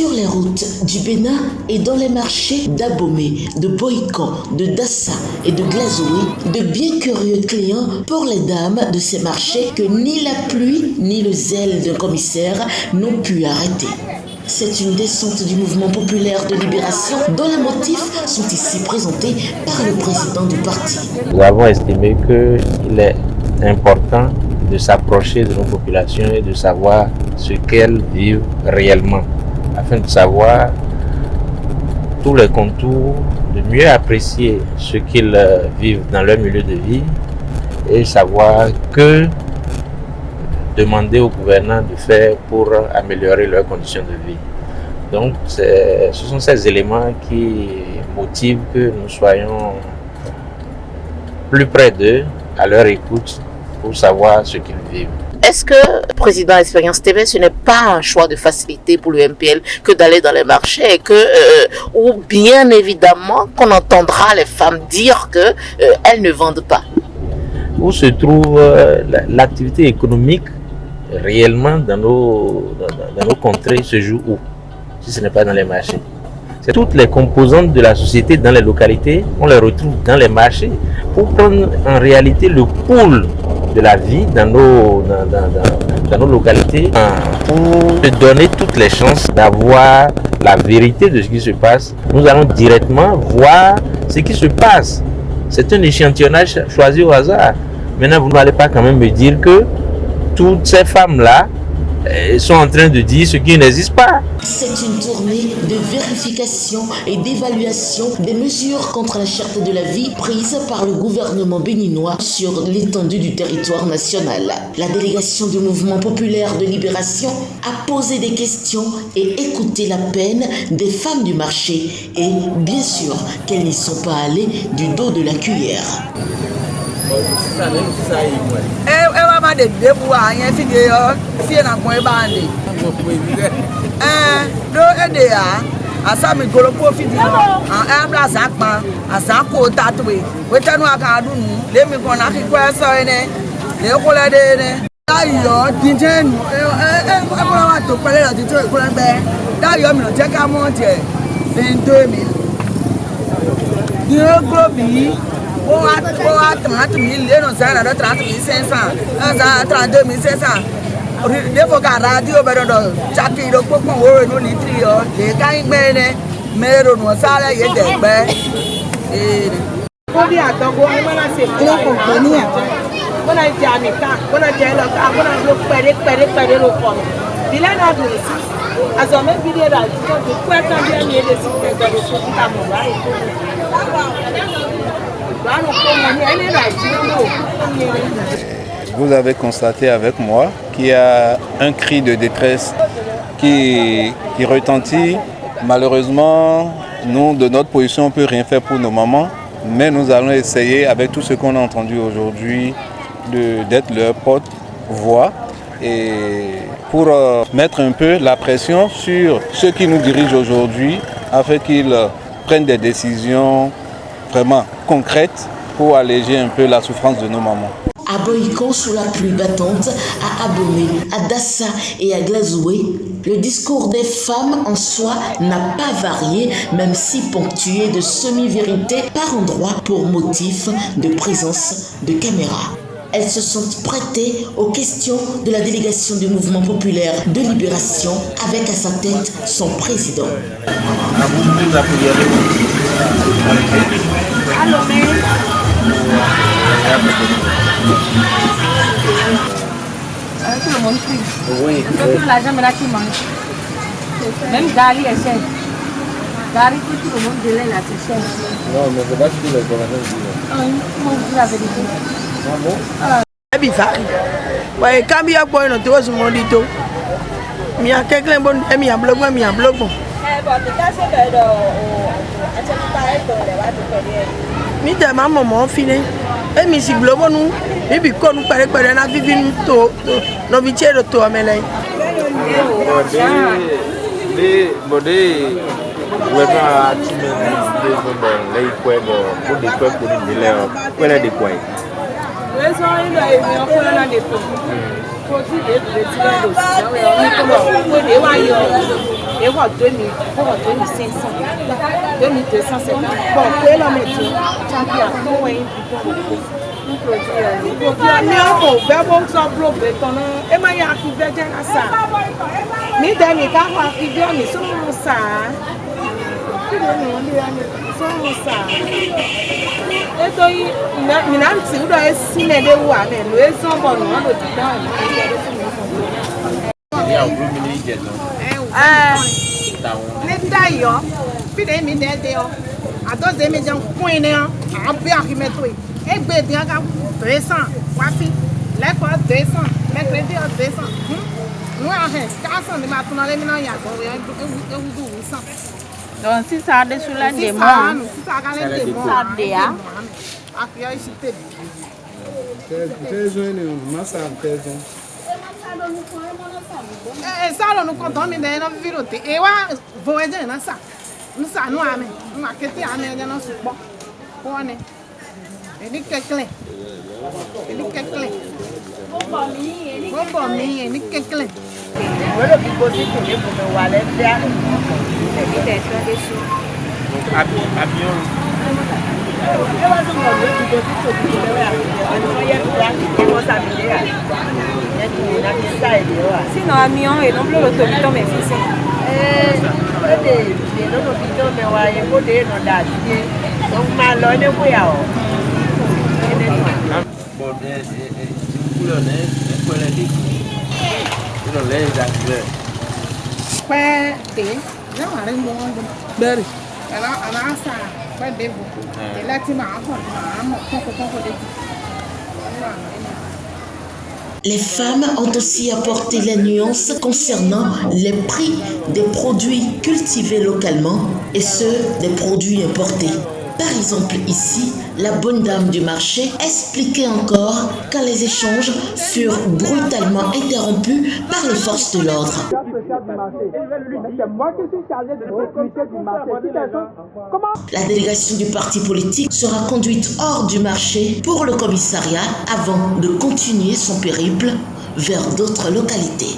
Sur les routes du Bénin et dans les marchés d'Abomey, de Boïkan, de Dassa et de Glazoué, de bien curieux clients pour les dames de ces marchés que ni la pluie ni le zèle d'un commissaire n'ont pu arrêter. C'est une descente du mouvement populaire de libération dont les motifs sont ici présentés par le président du parti. Nous avons estimé qu'il est important de s'approcher de nos populations et de savoir ce qu'elles vivent réellement, afin de savoir tous les contours, de mieux apprécier ce qu'ils vivent dans leur milieu de vie et savoir que demander au gouvernement de faire pour améliorer leurs conditions de vie. Donc, ce sont ces éléments qui motivent que nous soyons plus près d'eux, à leur écoute, pour savoir ce qu'ils vivent. Est-ce que, président Expérience TV, ce n'est pas un choix de facilité pour le MPL que d'aller dans les marchés et que, ou bien évidemment, qu'on entendra les femmes dire qu'elles ne vendent pas? Où se trouve l'activité économique réellement dans nos contrées se joue où, si ce n'est pas dans les marchés? C'est toutes les composantes de la société dans les localités, on les retrouve dans les marchés pour prendre en réalité le pouls de la vie dans nos localités, pour te donner toutes les chances d'avoir la vérité de ce qui se passe. Nous allons directement voir ce qui se passe. C'est un échantillonnage choisi au hasard. Maintenant, vous n'allez pas quand même me dire que toutes ces femmes-là sont en train de dire ce qui n'existe pas. C'est une tournée de vérification et d'évaluation des mesures contre la cherté de la vie prises par le gouvernement béninois sur l'étendue du territoire national. La délégation du mouvement populaire de libération a posé des questions et écouté la peine des femmes du marché et bien sûr qu'elles n'y sont pas allées du dos de la cuillère. Asami golopo fidi ambla zakpa asako tatwe wetanu akadunu lemi kona kikwa so ene le kola de ne dayo dinjenu abola wa to pele la tito kola be dayo mi lo je ka mo je 22000 dio globi o a 30000 le no sa na 30500 za 32500 Devo radio berodo chaki do popo wo no ni tri o de kan gbe ne mero no sala ye de gbe ko di adogo ni mala se pro compagnia bona janika bona jelo ka bona lo pere ro ko dile na do aso me video da ko de kweta bi ni de si de do so ta mo ba e ko ba no ko ni ene ra ji no. Vous avez constaté avec moi qu'il y a un cri de détresse qui retentit. Malheureusement, nous, de notre position, on ne peut rien faire pour nos mamans, mais nous allons essayer, avec tout ce qu'on a entendu aujourd'hui, d'être leur porte-voix et pour mettre un peu la pression sur ceux qui nous dirigent aujourd'hui afin qu'ils prennent des décisions vraiment concrètes pour alléger un peu la souffrance de nos mamans. À Boïkan, sous la pluie battante, à Abomey, à Dassa et à Glazoué, le discours des femmes en soi n'a pas varié, même si ponctué de semi-vérités par endroits pour motif de présence de caméras. Elles se sont prêtées aux questions de la délégation du mouvement populaire de libération avec à sa tête son président. Tout le monde prie. Oui. Tout l'argent là qui mange. Même Gary est cher. Gary, tout le monde de là, c'est cher. Non, mais c'est pas tout les connaissances. Comment vous la vérité? Ah bon? Bifari. Ouais, quand il y a quoi, on doit se demander tout. Il y a quelqu'un bon, il y a un blog, il y a un blog. Mi te ma maman fine e mi si globo nu mi bi ko nu pere na vivi nu to no bi chero to amele de bode wena atime de bobo lei kwego ko de kwego ni le o kwele de kwai weso ilo e mi o na de ko ti de ti de do si o ni ko mo ko de wa yo Et voilà 2000, 2500, 2250. Bon, c'est la métier. Tu as bien tout un donc si ça a des sous la demande, ça a des ça nous comptons mais dans notre ville et wa voyager na ça nous ça nous amène nous marketer amène dans notre bon on est et ni quelqu'un bon mi ni quelqu'un voilà qui pose pour me wallet faire avion sinon avion et non plus l'autorité mais fils Les femmes ont aussi apporté les nuances concernant les prix des produits cultivés localement et ceux des produits importés. Par exemple, ici, la bonne dame du marché expliquait encore quand les échanges furent brutalement interrompus par les forces de l'ordre. La délégation du parti politique sera conduite hors du marché pour le commissariat avant de continuer son périple vers d'autres localités.